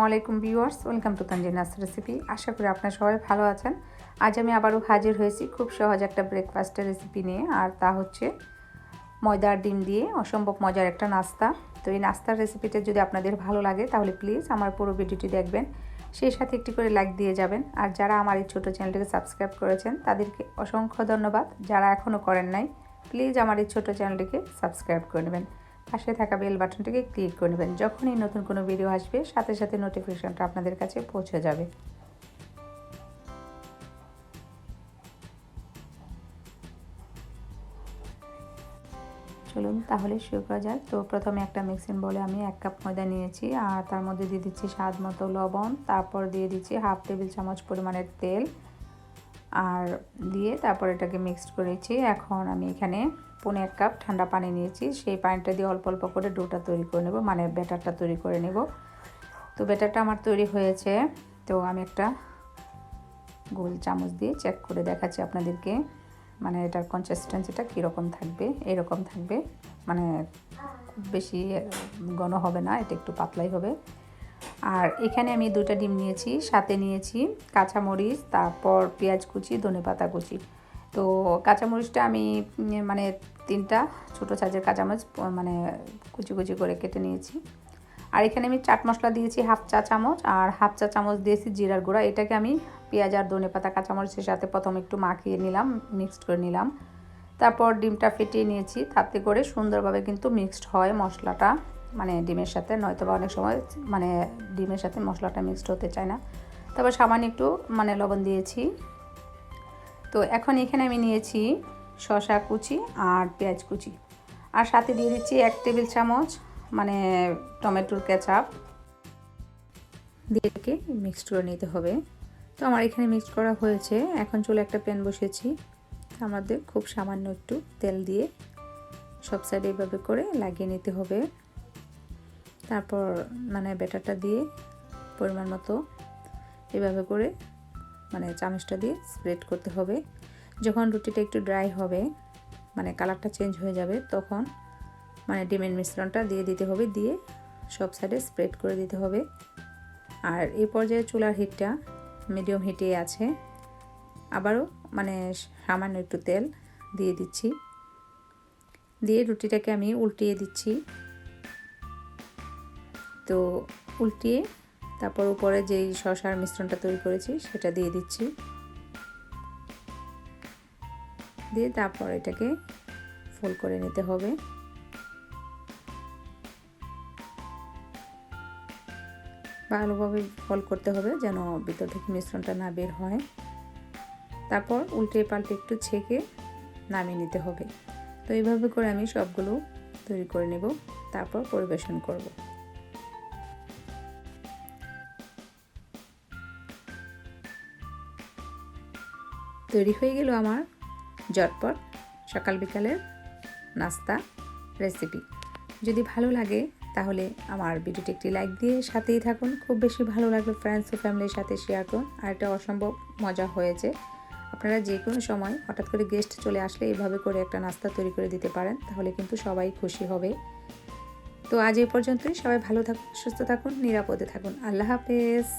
আলাইকুম viewers, welcome to Tanzina's recipe. আশা করি আপনারা সবাই ভালো আছেন। আজ আমি আবারও হাজির হয়েছি খুব সহজ একটা ব্রেকফাস্টের রেসিপি নিয়ে, আর তা হচ্ছে ময়দার ডিম দিয়ে অসম্ভব মজার একটা নাস্তা। তো এই নাস্তার রেসিপিটা যদি আপনাদের ভালো লাগে তাহলে প্লিজ আমার পুরো ভিডিওটি দেখবেন, সেই সাথে একটি করে লাইক দিয়ে যাবেন। আর যারা আমার এই ছোটো চ্যানেলটিকে সাবস্ক্রাইব করেছেন তাদেরকে অসংখ্য ধন্যবাদ। যারা এখনও করেন নাই প্লিজ আমার এই ছোটো চ্যানেলটিকে সাবস্ক্রাইব করে নেবেন, পাশে থাকা বেল বাটনটিকে ক্লিক করে নেবেন। যখনই নতুন কোনো ভিডিও আসবে সাথে সাথে নোটিফিকেশনটা আপনাদের কাছে পৌঁছে যাবে। চলুন তাহলে শুরু করা যাক। তো প্রথমে একটা মিক্সিং বলে আমি 1 কাপ ময়দা নিয়েছি, আর তার মধ্যে দিয়ে দিচ্ছি স্বাদ মতো লবণ, তারপর দিয়ে দিচ্ছি হাফ টেবিল চামচ পরিমাণের তেল, আর দিয়ে তারপর এটাকে মিক্সড করেছি। এখন আমি এখানে 1.5 কাপ ঠান্ডা পানি নিয়েছি, সেই পানিটা দিয়ে অল্প অল্প করে ডোটা তৈরি করে নেব, মানে ব্যাটারটা তৈরি করে নেব। তো ব্যাটারটা আমার তৈরি হয়েছে। তো আমি একটা গোল চামচ দিয়ে চেক করে দেখাচ্ছি আপনাদেরকে, মানে এটার কনসিস্টেন্সিটা কীরকম থাকবে। এরকম থাকবে, মানে খুব বেশি ঘন হবে না, এটা একটু পাতলাই হবে। আর এখানে আমি 2টা ডিম নিয়েছি, সাথে নিয়েছি কাঁচামরিচ, তারপর পেঁয়াজ কুচি, ধনেপাতা কুচি। তো কাঁচামরিচটা আমি মানে 3টা ছোটো সাইজের কাঁচামরিচ মানে কুচি কুচি করে কেটে নিয়েছি। আর এখানে আমি চাট মশলা দিয়েছি হাফ চা চামচ, আর হাফ চা চামচ দিয়েছি জিরার গুঁড়া। এটাকে আমি পেঁয়াজ আর ধনেপাতা কাঁচামরিচের সাথে প্রথমে একটু মাখিয়ে নিলাম, মিক্সড করে নিলাম। তারপর ডিমটা ফেটিয়ে নিয়েছি, তাতে করে সুন্দরভাবে কিন্তু মিক্সড হয় মশলাটা, মানে ডিমের সাথে। নয়তো বা অনেক সময় মানে ডিমের সাথে মশলাটা মিক্সড হতে চায় না। তারপর সামান্য একটু মানে লবণ দিয়েছি। তো এখন এখানে আমি নিয়েছি শসা কুচি আর পেঁয়াজ কুচি, আর সাথে দিয়ে দিচ্ছি 1 টেবিল চামচ মানে টমেটোর কেচাপ, দিয়ে মিক্সড করে নিতে হবে। তো আমার এখানে মিক্সড করা হয়েছে। এখন চুলে একটা প্যান বসিয়েছি, তার মধ্যে খুব সামান্য একটু তেল দিয়ে সব সাইডে এইভাবে করে লাগিয়ে নিতে হবে। তারপর মানে ব্যাটারটা দিয়ে পরিমাণ মতো এভাবে করে মানে চামচটা দিয়ে স্প্রেড করতে হবে। যখন রুটিটা একটু ড্রাই হবে, মানে কালারটা চেঞ্জ হয়ে যাবে, তখন মানে ডিমের মিশ্রণটা দিয়ে দিতে হবে, দিয়ে সব সাইডে স্প্রেড করে দিতে হবে। আর এই পর্যায়ে চুলার হিটটা মিডিয়াম হিটে আছে। আবারও মানে সামান্য একটু তেল দিয়ে দিচ্ছি, দিয়ে রুটিটাকে আমি উল্টিয়ে দিচ্ছি। তো উল্টিয়ে তারপর উপরে যেই শসার মিশ্রণটা তৈরি করেছি সেটা দিয়ে দিচ্ছি, দিয়ে তারপর এটাকে ফোল্ড করে নিতে হবে। ভালোভাবে ফোল্ড করতে হবে যেন ভিতর থেকে মিশ্রণটা না বের হয়। তারপর উল্টে পাল্টে একটু ছেঁকে নামিয়ে নিতে হবে। তো এইভাবে করে আমি সবগুলো তৈরি করে নেব, তারপর পরিবেশন করব। তৈরি হয়ে গেল আমার ঝটপট সকাল বিকালের নাস্তা রেসিপি। যদি ভালো লাগে তাহলে আমার ভিডিওটি একটি লাইক দিয়ে সাথেই থাকুন। খুব বেশি ভালো লাগলে ফ্রেন্ডস ও ফ্যামিলির সাথে শেয়ার করুন। আর এটা অসম্ভব মজা হয়েছে। আপনারা যে কোনো সময় হঠাৎ করে গেস্ট চলে আসলে এভাবে করে একটা নাস্তা তৈরি করে দিতে পারেন, তাহলে কিন্তু সবাই খুশি হবে। তো আজ এই পর্যন্তই। সবাই ভালো থাকুন, সুস্থ থাকুন, নিরাপদে থাকুন। আল্লাহ হাফেজ।